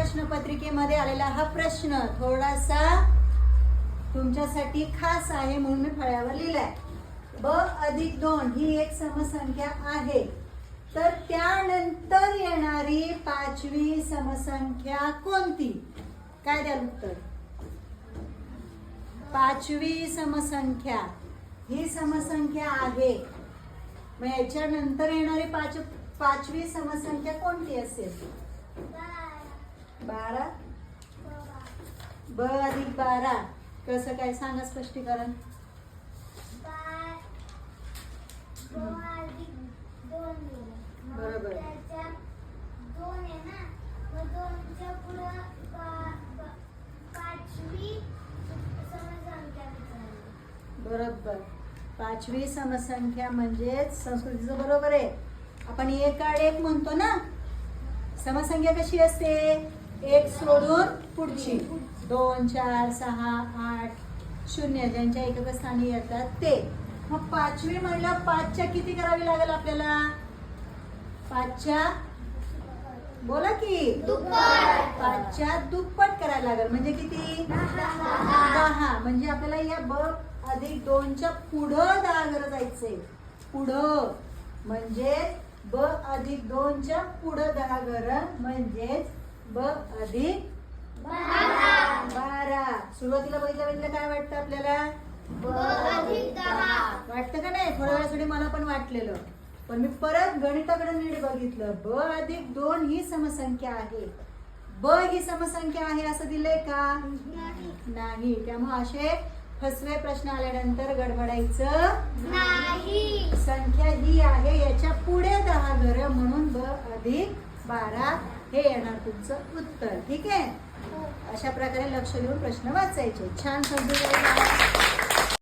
प्रश्नपत्रिकेमध्ये आलेला हा प्रश्न थोडासा तुमच्यासाठी खास आहे म्हणून मी फळ्यावर लिहिलाय। ब+2 ही एक समसंख्या आहे, तर त्यानंतर येणारी 5वी समसंख्या कोणती? काय द्याल उत्तर? 5वी समसंख्या ही समसंख्या आहे, मग याच्यानंतर येणारी 5वी समसंख्या कोणती असेल? 12। ब+12 कसं काय सांगा स्पष्टीकरण? बरोबर। बरोबर, 5वी समसंख्या म्हणजेच संस्कृतीचं बरोबर आहे। आपण 1 म्हणतो ना, समसंख्या कशी असते? 1 सोडून पुढची 2, 4, 6, 8, 0 ज्यांच्या एकक स्थानी येतात ते। मग 5वी म्हणलं 5च्या किती करावी लागेल आपल्याला? 5च्या बोला की दुप्पट। 5च्या दुप्पट करायला लागेल म्हणजे किती? 10। म्हणजे आपल्याला या ब+2च्या पुढं 10 घरं जायचंय। पुढं म्हणजे ब+2च्या पुढं 10 घरं म्हणजेच ब+12। सुरुवातीला बघितलं काय वाटतं आपल्याला? ब+10 वाटतं का नाही? थोड्या वेळासाठी मला पण वाटलेलं, पण मी परत गणिताकडे नीट बघितलं। ब+2 ही समसंख्या आहे, ब ही समसंख्या आहे असं दिलंय का? नाही। त्यामुळे असे फसवे प्रश्न आल्यानंतर गडबडायचं नाही। संख्या ही आहे, याच्या पुढे 10 घरं म्हणून ब+12 हे येणार तुमचं उत्तर। ठीक आहे? अशा प्रकारे लक्ष देऊन प्रश्न वाचायचे। छान समजून